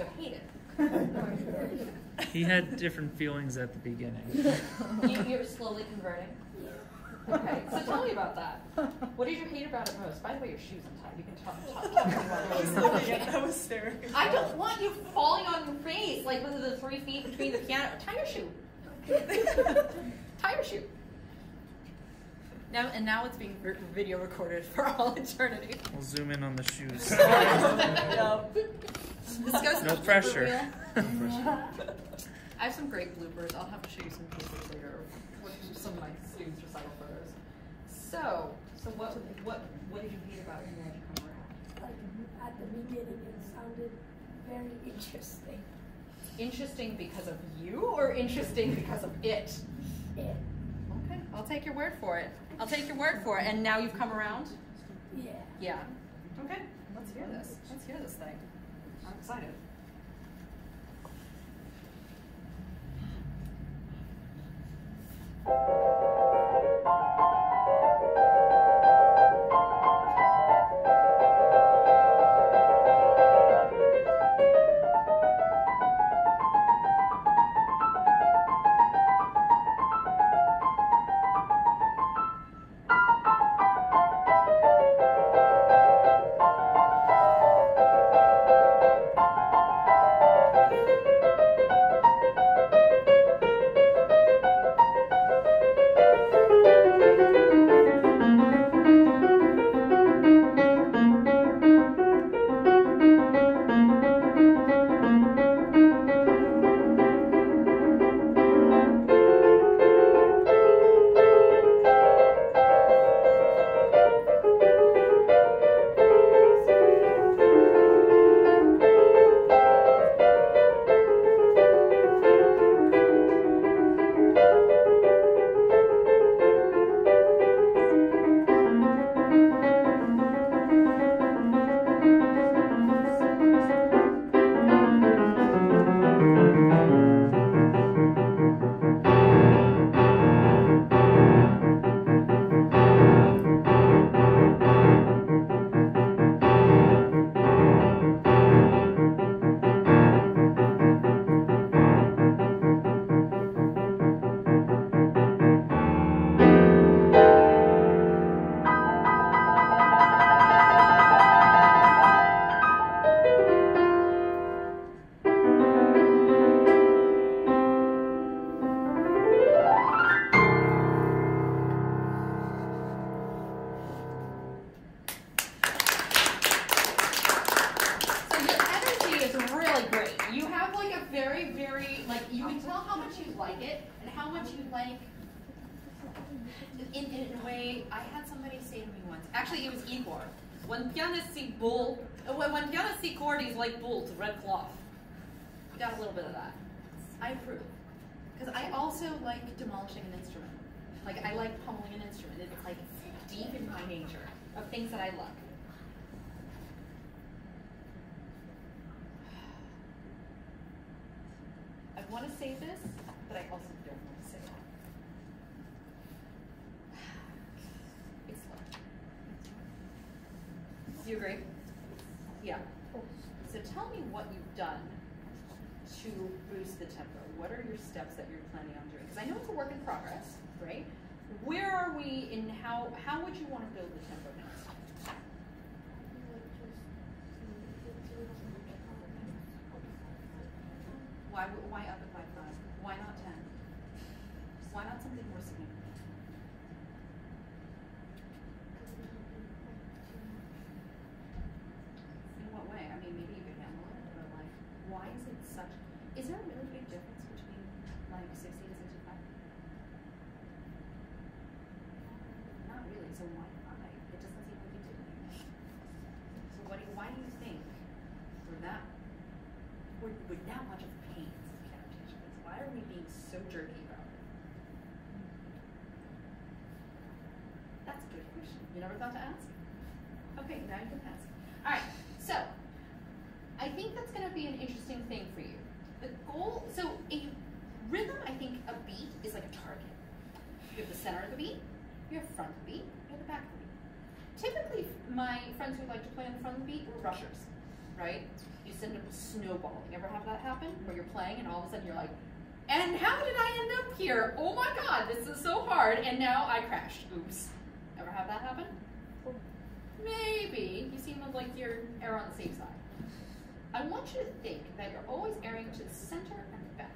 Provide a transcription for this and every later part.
also hate it. He had different feelings at the beginning. You're slowly converting? Okay, so tell me about that. What did you hate about it most? By the way, your shoes untied. You can talk to me about it. That was Sarah. I don't want you falling on your face, like with the 3 feet between the piano. Tie your shoe. Tie your shoe. Now it's being video recorded for all eternity. We'll zoom in on the shoes. This goes No to the pressure. reel. I have some great bloopers. I'll have to show you some pictures later of some of my students' recital photos. So what did you hate about it and why did you come around? Like at the beginning, it sounded very interesting. Interesting because of you, or interesting because of it? Yeah. Okay, I'll take your word for it. I'll take your word for it. And now you've come around? Yeah. Yeah. Okay, let's hear this. Let's hear this thing. I'm excited. In a way, I had somebody say to me once, actually it was Igor, when pianists see chords like bull to red cloth. You got a little bit of that. I approve. Because I also like demolishing an instrument. Like I like pummeling an instrument. It's like deep in my nature of things that I love. I want to say this, but I also don't want to say that. It's slow. Do you agree? Yeah. So tell me what you've done to boost the tempo. What are your steps that you're planning on doing? Because I know it's a work in progress, right? Where are we in how would you want to build the tempo next? Why up it by 5? Why not 10? Why not something more significant? In what way? I mean, maybe you could handle it, but like, why is it such? Is there a really big difference between like 60 to 65? Not really. So why 5? It doesn't seem like you did anything. So why do you think we're that much of pain in piano teachers? Why are we being so jerky about it? That's a good question. You never thought to ask? Okay, now you can ask. All right, so I think that's going to be an interesting thing for you. The goal, so a rhythm, I think a beat is like a target. You have the center of the beat, you have front of the beat, you have the back of the beat. Typically, my friends who like to play on the front of the beat were rushers, right? You send up a snowball. You ever have that happen? Where you're playing and all of a sudden you're like, and how did I end up here? Oh my God, this is so hard, and now I crashed. Oops. Ever have that happen? Maybe. You seem like you're on the safe side. I want you to think that you're always erring to the center and the back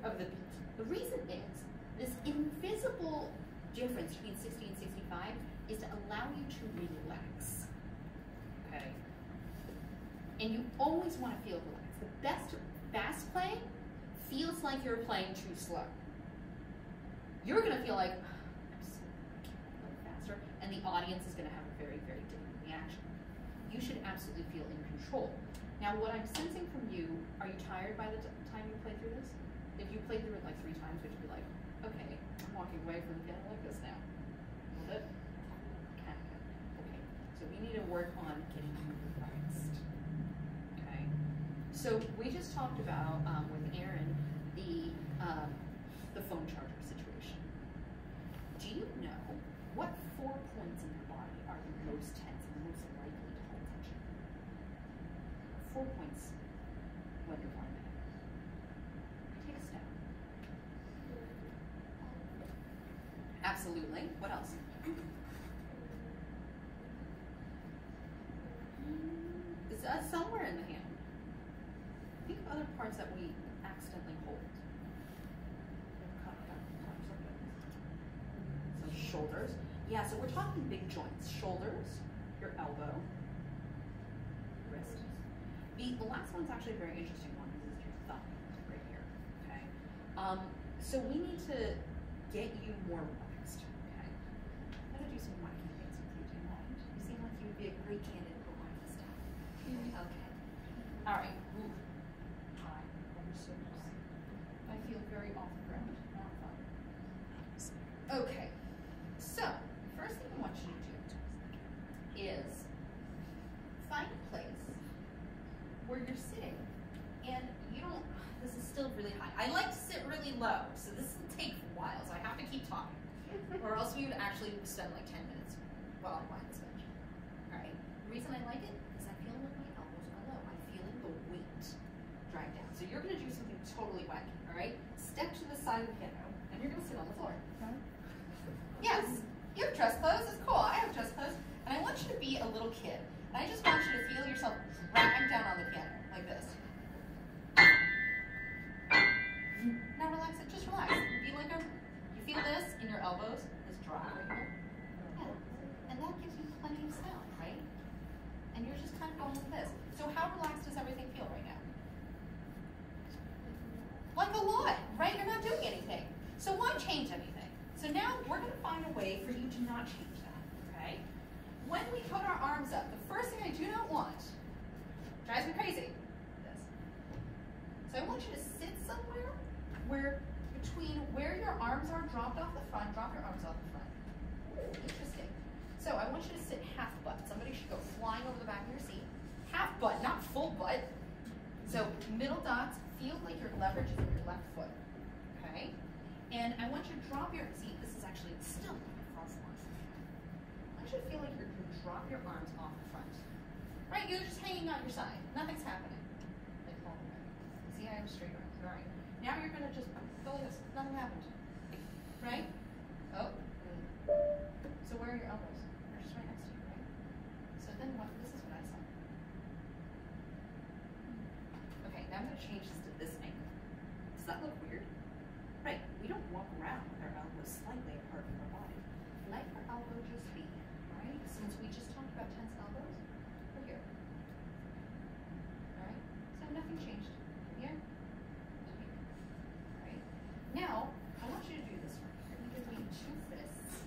of the beat. The reason is, this invisible difference between 60 and 65 is to allow you to relax. Okay? And you always want to feel relaxed. The best fast playing feels like you're playing too slow. You're going to feel like, I'm so a little faster, and the audience is going to have a very, very different reaction. You should absolutely feel in control. Now, what I'm sensing from you, are you tired by the time you play through this? If you played through it like 3 times, would you be like, okay, I'm walking away from the piano like this now? A little bit? Kind of. Okay, so we need to work on getting you relaxed. Okay, so we just talked about, with Aaron, the phone charger situation. Do you know what 4 points in your body are the most tense and the most likely to hold tension? 4 points when you're playing it. Take a step. Absolutely. What else? Is somewhere in the hand. Think of other parts that we accidentally hold. So shoulders. Yeah, so we're talking big joints. Shoulders, your elbow, wrist. The last one's actually a very interesting one. This is your thumb right here. Okay. So we need to get you more relaxed. Okay. I'm gonna do some wacky things with you. Do you mind? You seem like you would be a great candidate for wacky stuff. Okay. All right. Ooh. Hi. I feel very off the ground. Not fun. Okay. So, first thing I want you to do is find a place where you're sitting and you don't, this is still really high. I like to sit really low, so this will take a while, so I have to keep talking. Or else we would actually spend like 10 minutes while I'm behind this bench. Alright, the reason I like it is I feel like my elbows are low. I'm feeling the weight drag down. So you're going to do something totally wacky, alright? Step to the side of the piano, and you're going to sit on the floor. Yes, you have dress clothes, it's cool. I have dress clothes, and I want you to be a little kid. And I just want you to feel yourself drag down on the piano, like this. Now relax it, just relax. Be like you feel this in your elbows, this drop right here. Yeah. And that gives you plenty of sound, right? And you're just kind of going with this. So how relaxed does everything feel right now? Like a lot, right? You're not doing anything. So why change anything? So now we're going to find a way for you to not change that, okay? When we put our arms up, the first thing I do not want, drives me crazy, this. So I want you to sit somewhere where, between where your arms are dropped off the front, drop your arms off the front. Interesting. So I want you to sit half butt. Somebody should go flying over the back of your seat. Half butt, not full butt. So middle dots, feel like your leverage is in your left foot, okay? And I want you to drop your, see, this is actually still far forward. I want you to feel like you're going to drop your arms off the front. Right, you're just hanging on your side. Nothing's happening. Like, see, I have straight arms. All right. Now you're going to just go like this. Nothing happened. Right? Oh. So where are your elbows? They're just right next to you, right? So then what, this is what I saw. Okay, now I'm going to change this to this angle. Does that look weird? Right, we don't walk around with our elbows slightly apart from our body. Let your elbow just be, right? Since we just talked about tense elbows, we're here. Alright? So nothing changed. Here, to here. Alright? Now, I want you to do this one. You're going to give me 2 fists.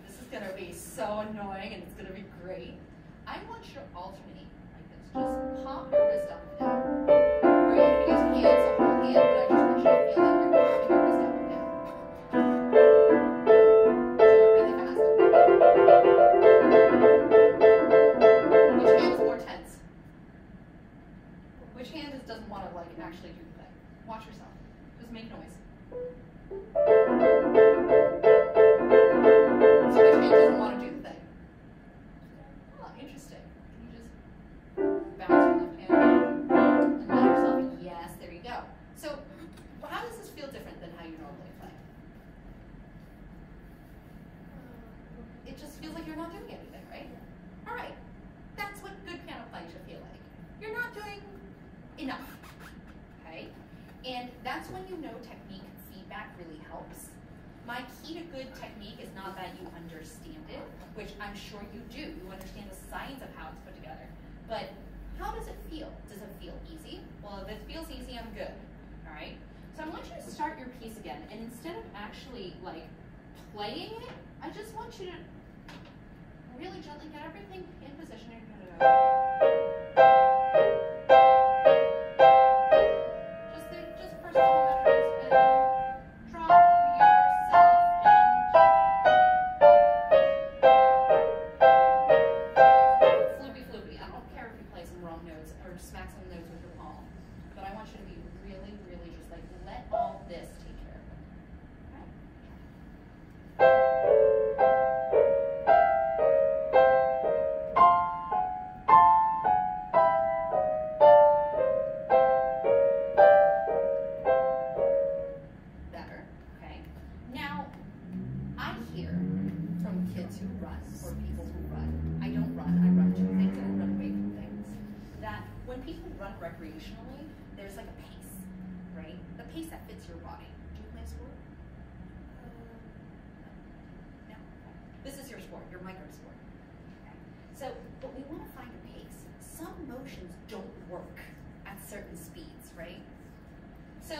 This is going to be so annoying and it's going to be great. I want you to alternate like this. Just pop your wrist up and down. Or you can use hands, a whole hand, but I just want you to feel like you're popping your wrist up and down. Do it really fast. Which hand is more tense? Which hand doesn't want to like actually do the thing? Watch yourself. Just make noise. So which hand doesn't want to do the thing? Oh, interesting. Can you just bounce your left hand? And that's when you know technique feedback really helps. My key to good technique is not that you understand it, which I'm sure you do. You understand the science of how it's put together. But how does it feel? Does it feel easy? Well, if it feels easy, I'm good. All right? So I want you to start your piece again. And instead of actually like playing it, I just want you to really gently get everything in position. You're gonna go. Just first couple measures and drop yourself and floopy. I don't care if you play some wrong notes or smack some notes with your palm, but I want you to be really, really just like let all this take care of it. Okay? Better, okay? Now, I hear from kids who run, or people who run, I don't run, I run to things, I run away from things, that when people run recreationally, there's like a pace, right? The pace that fits your body. Do you play a sport? No. This is your sport, your micro sport. Okay. So, but we want to find a pace. Some motions don't work at certain speeds, right? So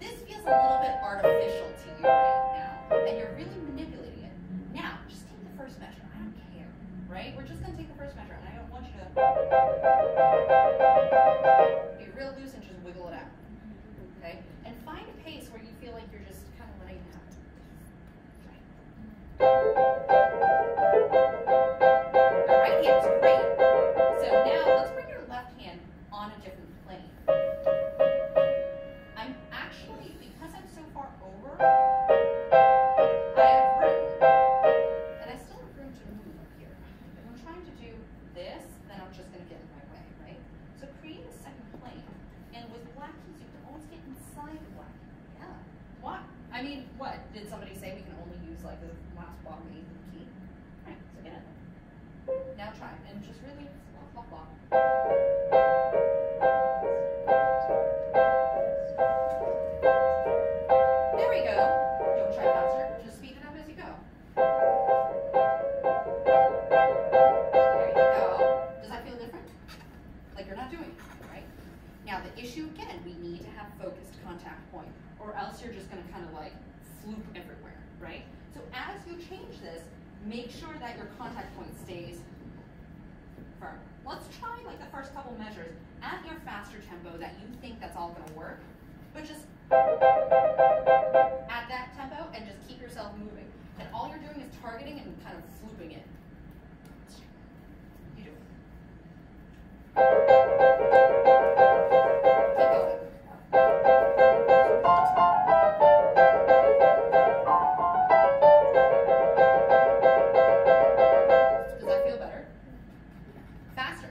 this feels a little bit artificial to you right now, and you're really manipulating it. Now, just take the first measure. I don't care, right? We're just going to take the first measure, and I don't want you to be real loose and just wiggle it out, okay? And find a pace where you feel like you're just kind of letting it happen. Right. Your right hand is great. So now let's bring your left hand on a different plane. I'm actually, because I'm so far over, I have room. And I still have room to move up here. If I'm trying to do this, then I'm just going to get in my way, right? So create a second plane. And with black keys, you can always get inside the black key. Yeah. What? I mean, what? Did somebody say we can only use like the last bottom eighth of the key? All right, so get it. Now try, and just really blah, blah, blah. There we go. Don't try faster, just speed it up as you go. There you go. Does that feel different? Like you're not doing it, right? Now the issue again, we need to have focused contact point, or else you're just gonna kind of like floop everywhere, right? So as you change this, make sure that your contact point stays firm. Let's try like the first couple measures at your faster tempo that you think that's all gonna work, but just at that tempo and just keep yourself moving. And all you're doing is targeting and kind of flooping it. You do it. Keep going. Does that feel better? Faster.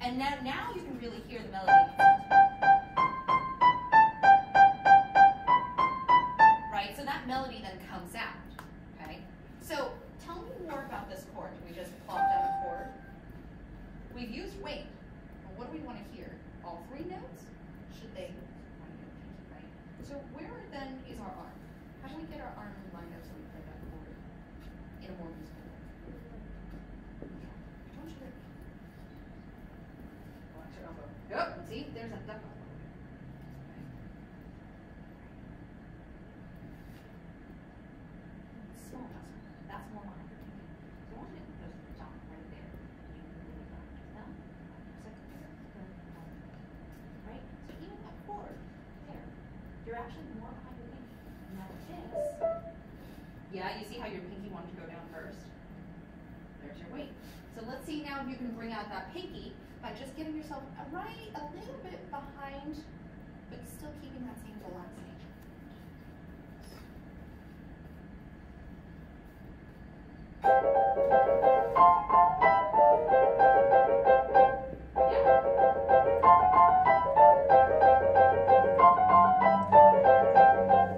And now you can really hear the melody. Right? So that melody then comes out. Okay? So tell me more about this chord. We just plopped down a chord. We've used weight. Well, what do we want to hear? All three notes? Should they? Right? So where then is our arm? How do we get our arm lined up so we play that chord in a more musical way? I want you to watch your elbow. Yep. See? There's that duck elbow. Small muscle. That's more like your thinking. So I want you to put the top right there. You can really practice that. Right? So even that chord there, you're actually more behind your pinky. Now this, yeah, you see how your pinky wanted to go down first? There's your weight. So let's see now if you can bring out that pinky by just getting yourself right a little bit behind, but still keeping that same relaxed nature.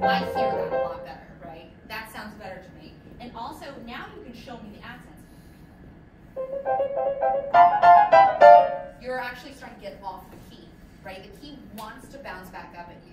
I hear that a lot better, right? That sounds better to me. And also, now you can show me the accents. You're actually starting to get off the key, right? The key wants to bounce back up at you.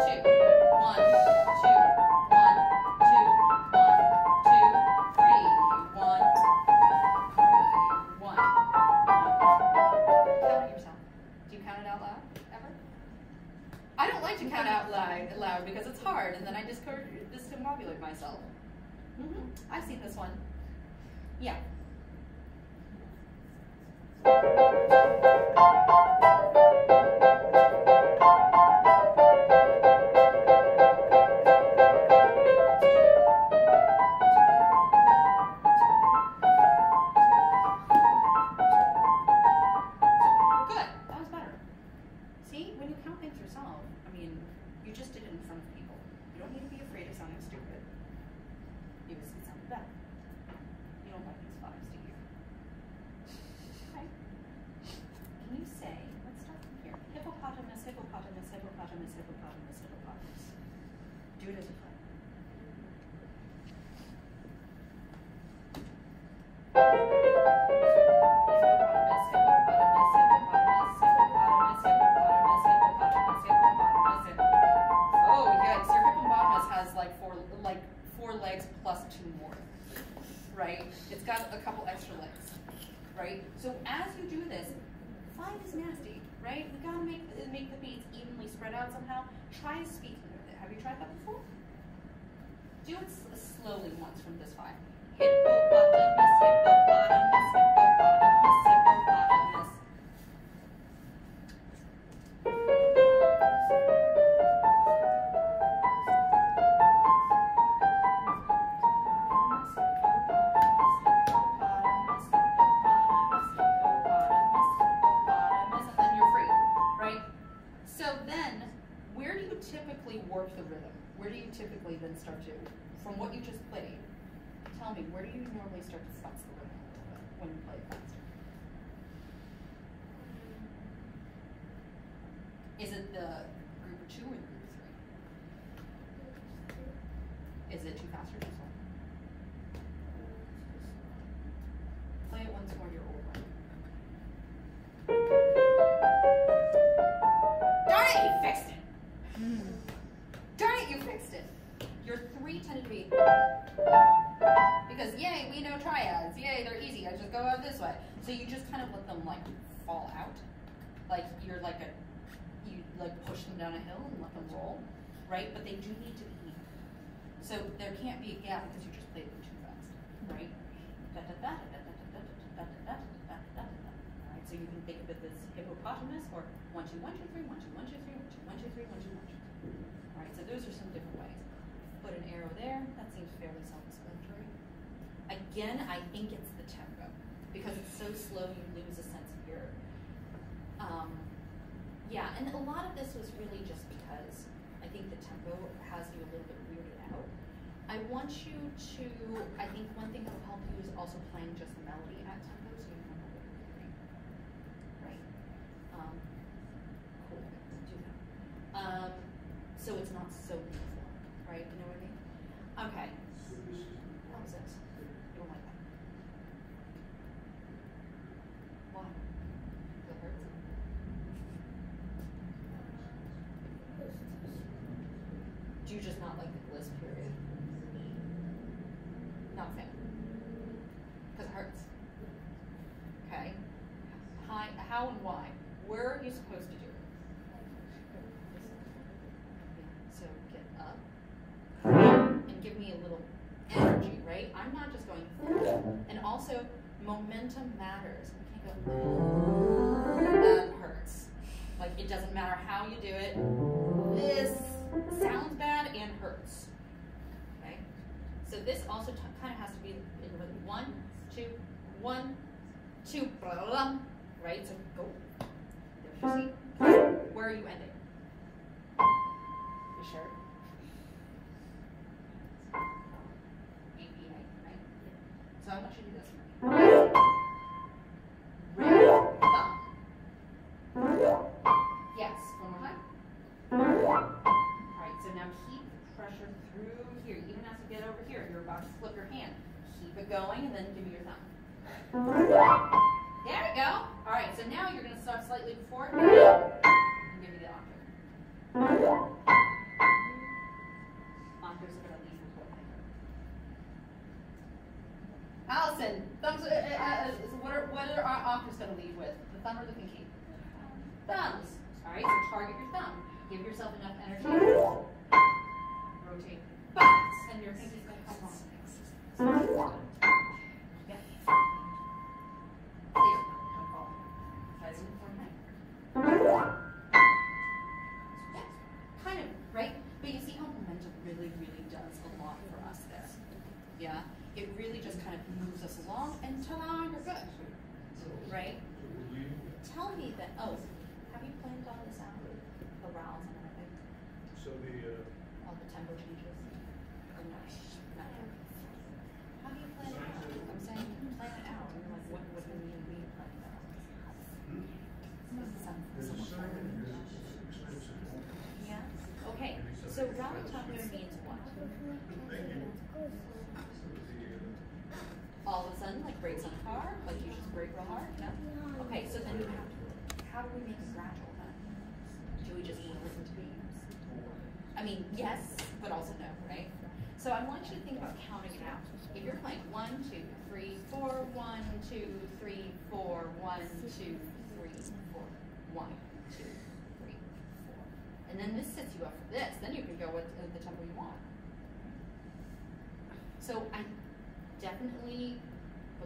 2. 1, 2, 1, 2, 1, 2, 3. 1, 3, 1. Count it yourself. Do you count it out loud ever? I don't like to count out loud because it's hard, and then I discombobulate myself. I've seen this one. Yeah. You just did it in front of people. You don't need to be afraid of sounding stupid. It sounded better. You don't like these 5s, do you? Okay. Can you say, let's start from here. Hippopotamus, hippopotamus, hippopotamus, hippopotamus, hippopotamus. Do it as a play. Four legs plus 2 more, right? It's got a couple extra legs, right? So as you do this, 5 is nasty, right? We gotta make the beats evenly spread out somehow. Try speaking with it. Have you tried that before? Do it slowly once from this 5. Hippopotamus, hippopotamus, hippopotamus, hippopotamus. Work the rhythm. Where do you typically then start to, from what you just played, tell me, where do you normally start to flex the rhythm a little bit when you play it faster? Is it the group of 2 or the group of 3? Is it too fast or too slow? Play it once more, your old one. Darn it, you fixed it! Darn it, you fixed it. Your 3 tended to be, because yay, we know triads. Yay, they're easy. I just go out this way. So you just kind of let them like fall out. Like you're like you like push them down a hill and let them roll, right? But they do need to be even. So there can't be a gap because you just played them too fast, right? Da da da da da da da da da da da da da. All right, so you can think of it as hippopotamus or 1 2 1 2 3 1 2 1 2 3 1 2 1 2 3 1 2 1 2 3. All right, so those are some different ways. Put an arrow there. That seems fairly self-explanatory. Again, I think it's the tempo because it's so slow you lose a sense of your. Yeah, and a lot of this was really just because I think the tempo has you a little bit weirded out. I want you to, I think one thing that will help you is also playing just the melody at tempo so you know what you're doing. Right? Cool. Do that. So it's not so uniform, right? You know what I mean? Okay. How was this? You don't like that? Why? It hurts? Do you just not like the bliss period? Not a fan. Because it hurts. Okay. Hi, how and why? Where are you supposed to do it? So get up and give me a little energy, right? I'm not just going. And also, momentum matters. We can't go. That hurts. Like it doesn't matter how you do it. This sounds bad and hurts. Okay. So this also kind of has to be in rhythm. 1 2 1 2. Right. So go. There's your C. Where are you ending? You sure? A, B, A, right? So I want you to do this for me. Ring, thumb. Yes, one more time. Alright, so now keep pressure through here. Even as you get over here, you're about to flip your hand. Keep it going and then give me your thumb. There we go. Alright, so now you're going to start slightly before and give me the octave. Octaves are going to lead before finger. Allison, thumbs, what are our octaves going to lead with? The thumb or the pinky? Thumbs. Alright, so target your thumb. Give yourself enough energy. Rotate. Bounce. And your pinky's going to come on. Yeah. Clear. Don't fall. Try to move forward. Yeah. Kind of, right? But you see how momentum really, really does a lot for us there. Yeah? It really just kind of moves us along and ta-da, you're good. Right? Tell me that, oh, have you planned on this out? The rounds and everything? So All the tempo changes? Or no? Not yet. How do you plan it out? I'm saying plan it out. And like, what do you mean plan it out? Yeah? Okay. So round tempo means what? All of a sudden, like brakes on a car? Like you just brake real hard? No? Okay, so then how do we make it gradual then? Do we just will it into being? I mean, yes, but also no, right? So I want you to think about counting it out. If you're playing 1 2 3 4 1 2 3 4 1 2 3 4 1 2 3 4, and then this sets you up for this. Then you can go with the tempo you want. So I definitely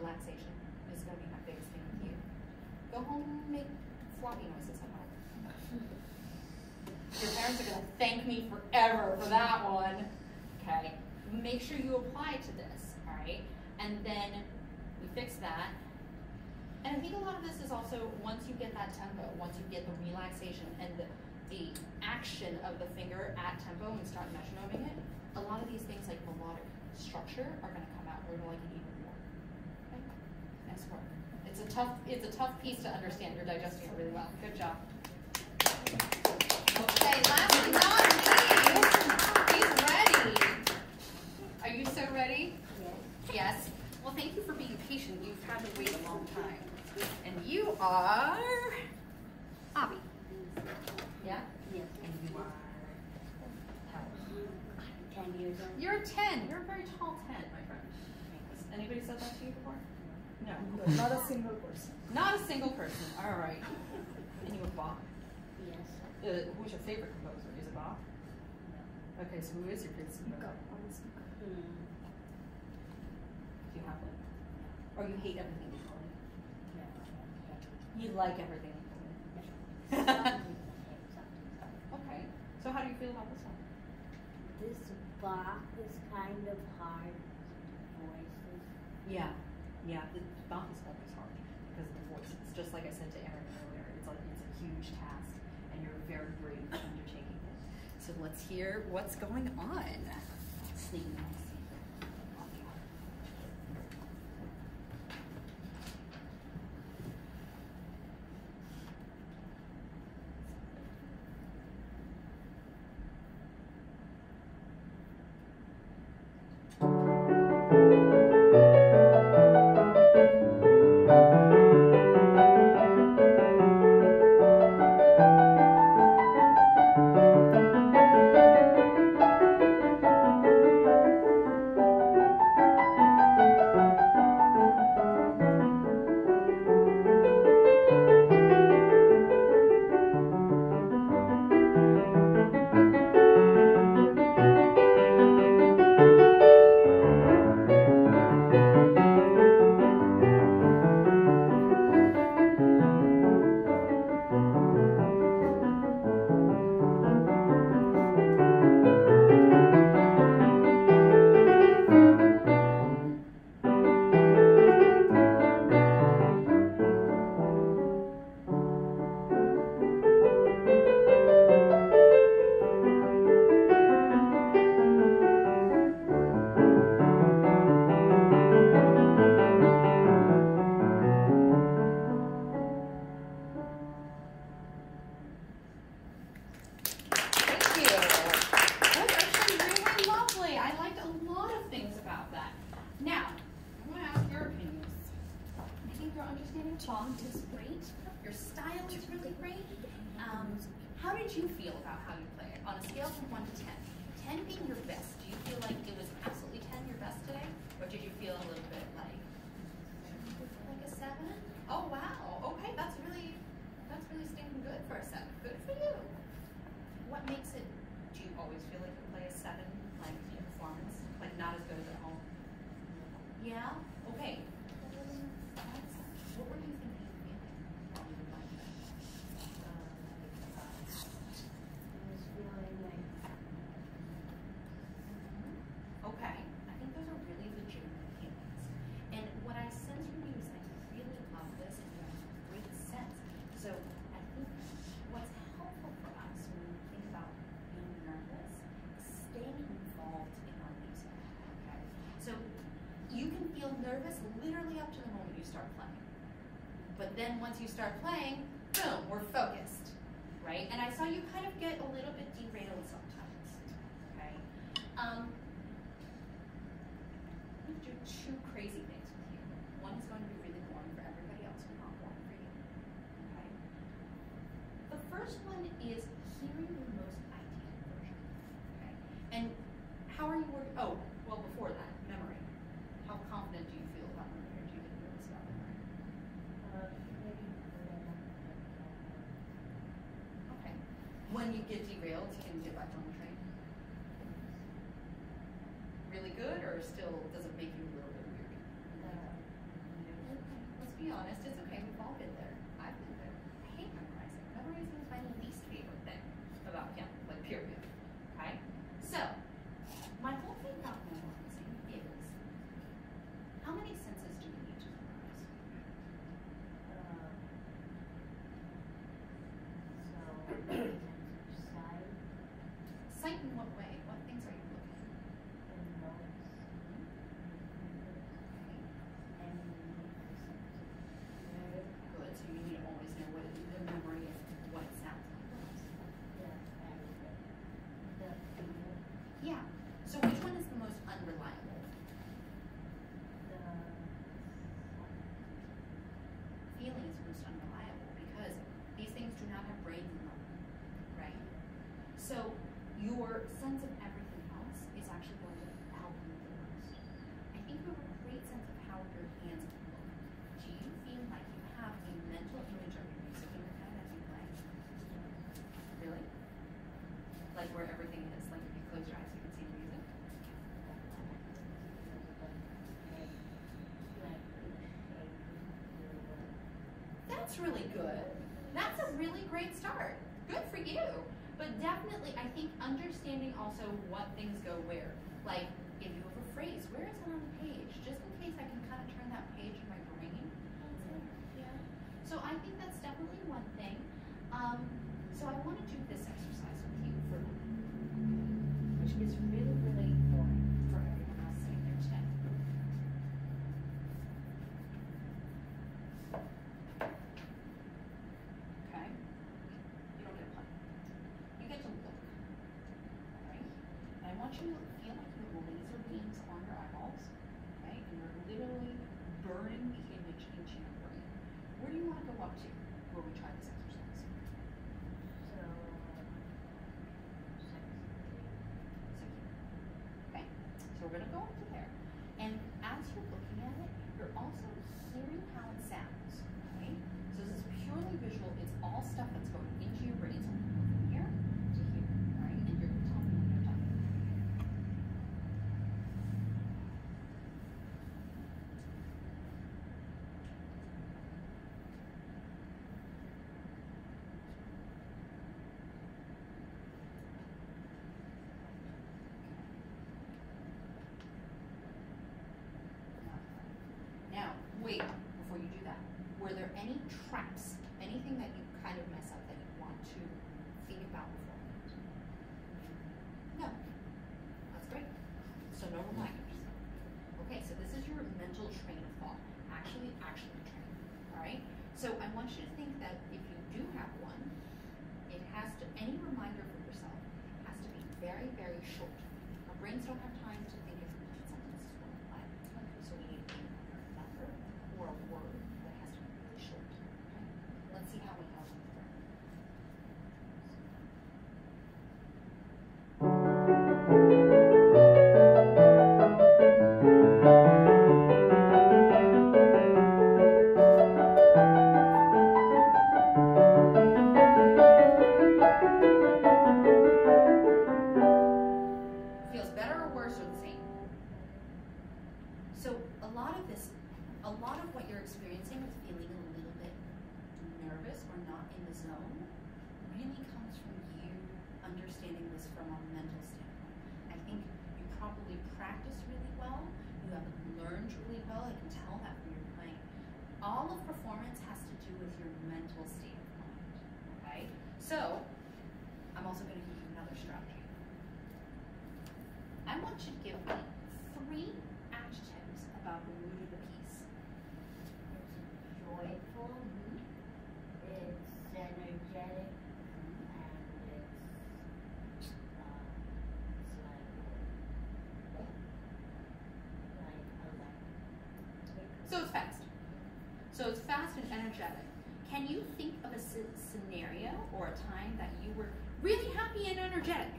relaxation is going to be my biggest thing with you. Go home and make floppy noises at home. Your parents are going to thank me forever for that one. Okay. Make sure you apply to this. All right. And then we fix that. And I think a lot of this is also once you get that tempo, once you get the relaxation and the action of the finger at tempo and start metronoming it, a lot of these things like melodic structure are going to come out. We're going to like it even more. Okay. Nice work. It's a tough piece to understand. You're digesting it really well. Good job. Okay, last but not least, he's ready. Are you so ready? Yes. Yes. Well, thank you for being patient. You've had to wait a long time. And you are Abby. Yeah? Yes. And you are how? 10 years old. You're 10. You're a very tall 10, my friend. Has anybody said that to you before? No. Not a single person. Not a single person. All right. And you a Bach? Yes. Who's your favorite composer? Is it Bach? Okay, so who is your favorite singer? Go on the speaker. Do you have one? Or you hate everything Nicole? You like everything Nicole? Okay. So how do you feel about this one? This Bach is kind of hard voices. Yeah. Yeah, the Bach is always hard because of the voice. It's just like I said to Erin earlier. It's a huge task, and you're very brave undertaking it. So let's hear what's going on. Sneaking on. Song is great. Your style is really great. How did you feel about how you play it on a scale from 1 to 10? 10 being your best. Do you feel like it was absolutely 10 your best today, or did you feel a little bit like a 7? Oh wow. Okay, that's really stinking good for a 7. Good for you. What makes it? Do you always feel like you play a 7, like in performance, like not as good as at home? Yeah. Okay. What were you thinking of feeling while you were playing that? I was feeling like Okay, I think those are really legitimate feelings. And what I sense from you is that you really love this and you have great sense. So I think what's helpful for us when we think about being nervous is staying involved in our music. Okay? So you can feel nervous literally up to the moment you start playing. But then once you start playing, boom, we're focused, right? And I saw you kind of get a little bit derailed sometimes, okay? I'm going to do 2 crazy things with you. One is going to be really boring for everybody else and not boring for you, okay? The first one is hearing your most ideal version, okay? And how are you working? Oh, well, before that, memory. How confident do you feel about memory, or do you get nervous about memory? Okay. When you get derailed, can you get back on the train? Really good, or still does it make you a little bit weird? Okay. Let's be honest, it's okay. We've all been there. I've been there. I hate memorizing. Memorizing is my least favorite thing about piano, like period. Okay? So, my whole thing about memorizing is how many senses do we need to memorize? Sight in what way? What things are you looking at? Good. So you need to always know what the memory is, what it sounds like. That's really good. That's a really great start. Good for you. But definitely, I think understanding also what things go where. Like, if you have a phrase, where is it on the page? Just in case I can kind of turn that page in my brain. Yeah. So I think that's definitely one thing. So I want to do this exercise with you for a minute, which is really, really important for everyone else sitting there today. Okay? You don't get a plan. You get to look. Alright? And I want you to feel like you have laser beams on your eyeballs. Okay? And you're literally burning the image into your brain. Where do you want to go up to where we try this exercise? Okay? So we're going to go up to there. And as you're looking at it, you're also hearing how it sounds. Okay? So this is purely visual. It's all stuff that's going into your brain. So I'm going to go from here to here. Alright? And you're going to tell me when you're done. Now, wait, before you do that, were there any traps, anything that you kind of mess up that you want to think about beforehand? No. That's great. So no reminders. Okay, so this is your mental train of thought. Actually train. Alright? So I want you to think that if you do have one, it has to, any reminder for yourself has to be very, very short. Our brains don't have time to think of complete sentences for a plan. So we need a number or a word that has to be really short. Okay? Let's see how we help with that. Feels better or worse or the same? So a lot of what you're experiencing with feeling a little bit nervous or not in the zone really comes from you understanding this from a mental standpoint. I think you probably practice really well, you have learned really well, I can tell that from your playing. All of performance has to do with your mental state of mind, okay? So, I'm also going to give you another strategy. I want you to give me 3 adjectives about the mood of the piece. It's joyful, it's energetic, and it's like electric. So it's fast. So it's fast and energetic. Can you think of a scenario or a time that you were really happy and energetic?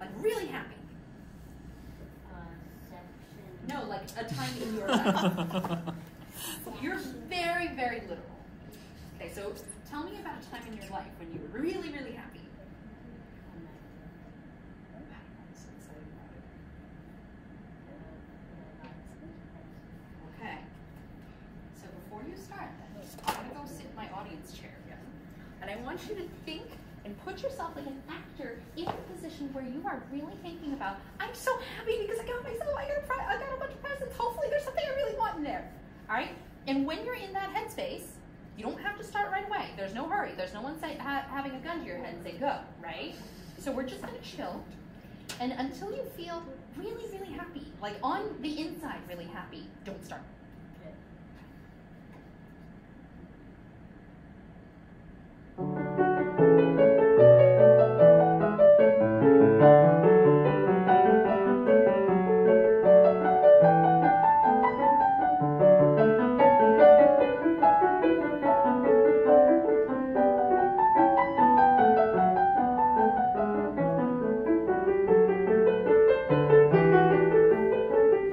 Like really happy? Section. No, like a time in your life. You're very, very literal. Okay, so tell me about a time in your life when you were really, really happy. Okay. So before you start then, I'm gonna go sit in my audience chair. And I want you to think and put yourself like an actor in a position where you are really thinking about, I'm so happy because I got a bunch of presents. Hopefully there's something I really want in there. All right? And when you're in that headspace, you don't have to start right away. There's no hurry. There's no one having a gun to your head and say go, right? So we're just gonna chill. And until you feel really, really happy, like on the inside really happy, don't start.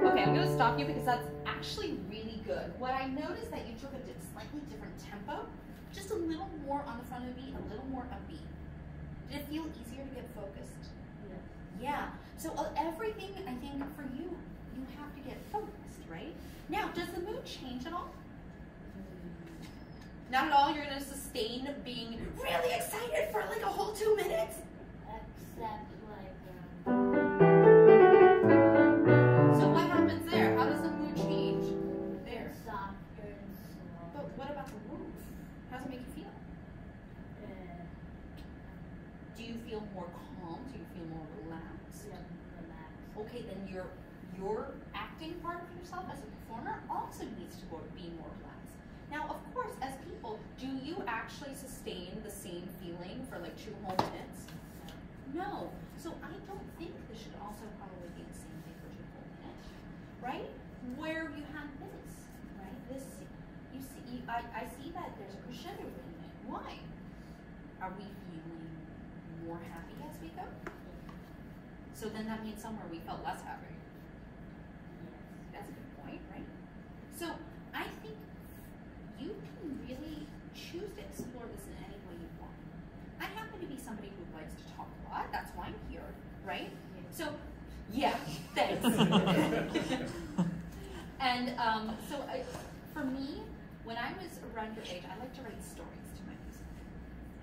Okay, I'm going to stop you because that's actually really good. What I noticed that you took a slightly different tempo, just a little more on the front of the beat, a little more upbeat. Did it feel easier to get focused? Yeah. So everything, I think, for you, you have to get focused, right? Now, does the mood change at all? Not at all? You're going to sustain being really excited for like a whole 2 minutes? Except like, So what happens there? How does the mood change there? softer and slow. But what about the move? How does it make you feel? Do you feel more calm? Do you feel more relaxed? Yeah, relaxed. Okay, then your acting part of yourself as a performer also needs to be more relaxed. Now, of course, as people, do you actually sustain the same feeling for like 2 whole minutes? No. So I don't think this should also probably be the same thing for 2 whole minutes, right? Where you had this, right? This, you see, I see that there's a crescendo in it. Why? Are we feeling more happy as we go? So then that means somewhere we felt less happy. That's a good point, right? So I think you can really choose to explore this in any way you want. I happen to be somebody who likes to talk a lot. That's why I'm here, right? So, yeah, thanks. And for me, when I was around your age, I like to write stories to my music.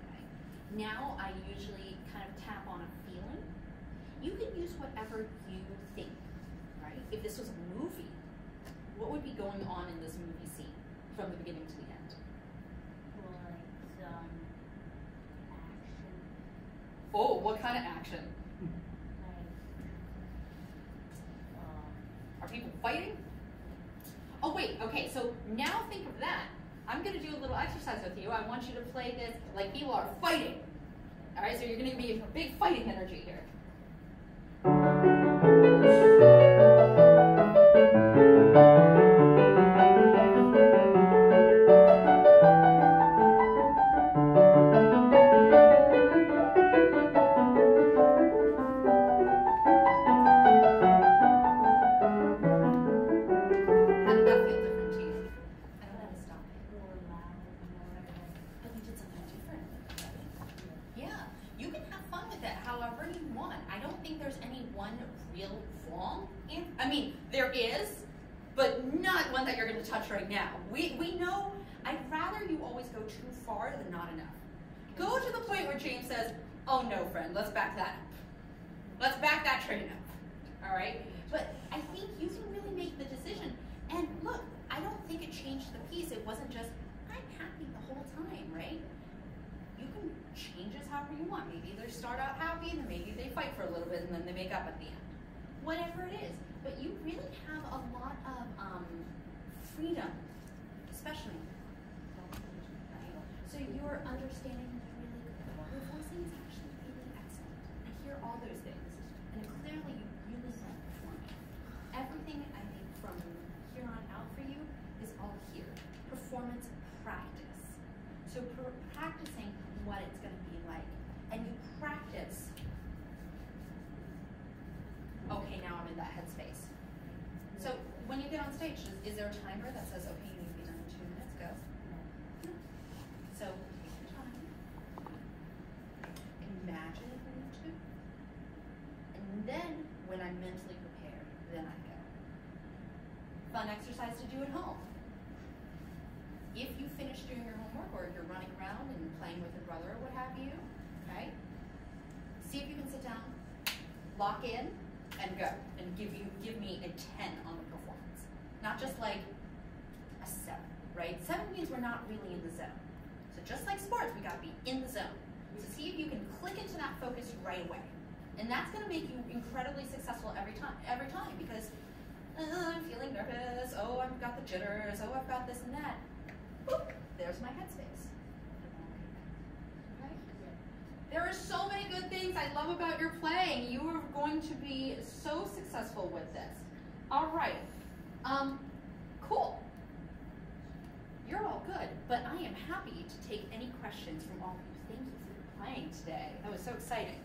Right? Now I usually kind of tap on a feeling. You can use whatever you think, right? If this was a movie, what would be going on in this movie scene from the beginning to the end? Like some action. Oh, what kind of action? Like, Are people fighting? Oh wait, okay, so now think of that. I'm gonna do a little exercise with you. I want you to play this like people are fighting. All right, so you're gonna be a big fighting energy here. How did that feel different to you? I don't want to stop it. more loud, more But you did something different. Yeah, you can have fun with it however you want. I don't think there's any one real wrong. I mean, there is, but not one that you're going to touch right now. We know, I'd rather you always go too far than not enough. Go to the point where James says, oh no, friend, let's back that up. Let's back that train up. All right? But I think you can really make the decision. And look, I don't think it changed the piece. It wasn't just, I'm happy the whole time, right? You can change this however you want. Maybe they start out happy, and then maybe they fight for a little bit, and then they make up at the end. Whatever it is. But you really have a lot of freedom, especially. Right? So you're understanding really good. Your voicing is actually really excellent. I hear all those things. And clearly you really love performing. Everything I think from here on out for you is all here. Performance practice. So practicing what it's going to be like. And you practice, okay, now I'm in that headspace. So when you get on stage, is there a timer that says, okay, you need to be done in 2 minutes, go? No. So take your time. Imagine if we need to. And then when I'm mentally prepared, then I go. Fun exercise to do at home. If you finish doing your homework or if you're running around and playing with your brother or what have you, okay? See if you can sit down, lock in, and go. And give me a 10 on the performance. Not just like a 7, right? 7 means we're not really in the zone. So just like sports, we gotta be in the zone. So see if you can click into that focus right away. And that's gonna make you incredibly successful every time because I'm feeling nervous, oh, I've got the jitters, oh, I've got this and that. Boop, there's my headspace. Okay? There are so many good things I love about your playing. You are going to be so successful with this. All right. Cool. You're all good, but I am happy to take any questions from all of you. Thank you for playing today. That was so exciting.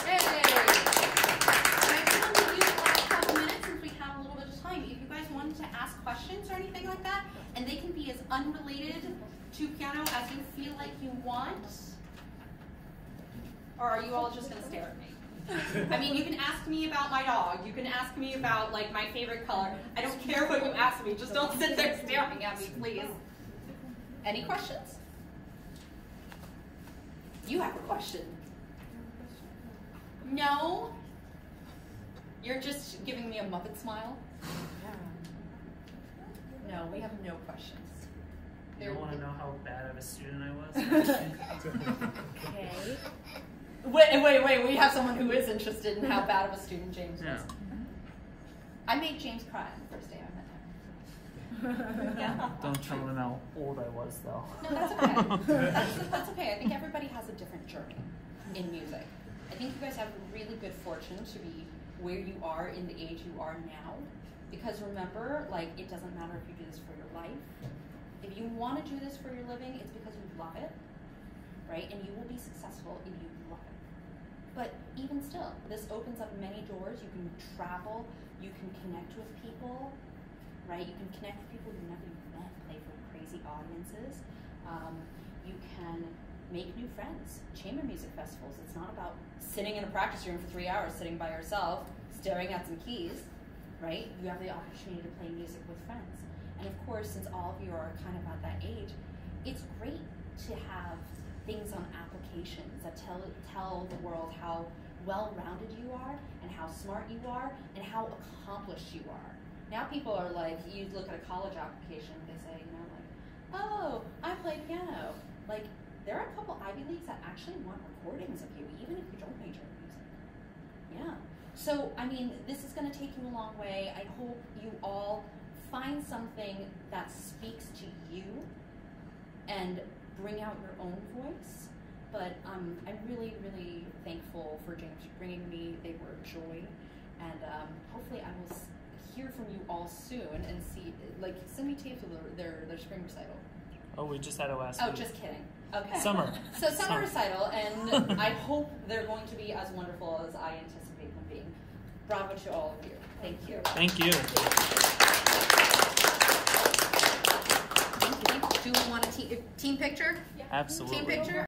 Yay! I've been on to you the last couple minutes since we have a little bit of time. If you guys wanted to ask questions or anything like that, and they can be as unrelated to piano as you feel like you want, or are you all just going to stare at me? I mean, you can ask me about my dog. You can ask me about, like, my favorite color. I don't care what you ask me. Just don't sit there staring at me, please. Any questions? You have a question. No? You're just giving me a Muppet smile? No, we have no questions. You don't want to know how bad of a student I was? Okay. Wait, we have someone who is interested in how bad of a student James was. Yeah. I made James cry on the first day I met him. Yeah. Don't tell them how old I was, though. No, that's okay. That's okay. I think everybody has a different journey in music. I think you guys have really good fortune to be where you are in the age you are now. Because remember, like, it doesn't matter if you do this for your life. If you want to do this for your living, it's because you love it, right? And you will be successful if you love it. But even still, this opens up many doors. You can travel, you can connect with people, right? You can connect with people you've never even met, play for crazy audiences. You can make new friends. Chamber music festivals, it's not about sitting in a practice room for 3 hours, sitting by yourself, staring at some keys, right? You have the opportunity to play music with friends. And of course, since all of you are kind of at that age, it's great to have things on applications that tell the world how well-rounded you are and how smart you are and how accomplished you are. Now people are like, you look at a college application, they say, you know, like, oh, I play piano. Like, there are a couple Ivy Leagues that actually want recordings of you, even if you don't major in music. Yeah. So, I mean, this is going to take you a long way. I hope you all find something that speaks to you and bring out your own voice. But I'm really, really thankful for James bringing me. They were a joy. And hopefully I will hear from you all soon and see, like, send me tapes of their spring recital. Oh, we just had it last Oh, week. just kidding. Okay. Summer. So summer recital, and I hope they're going to be as wonderful as I anticipate them being. Bravo to all of you. Thank you. Thank you. Do we want a team picture? Absolutely. Team picture?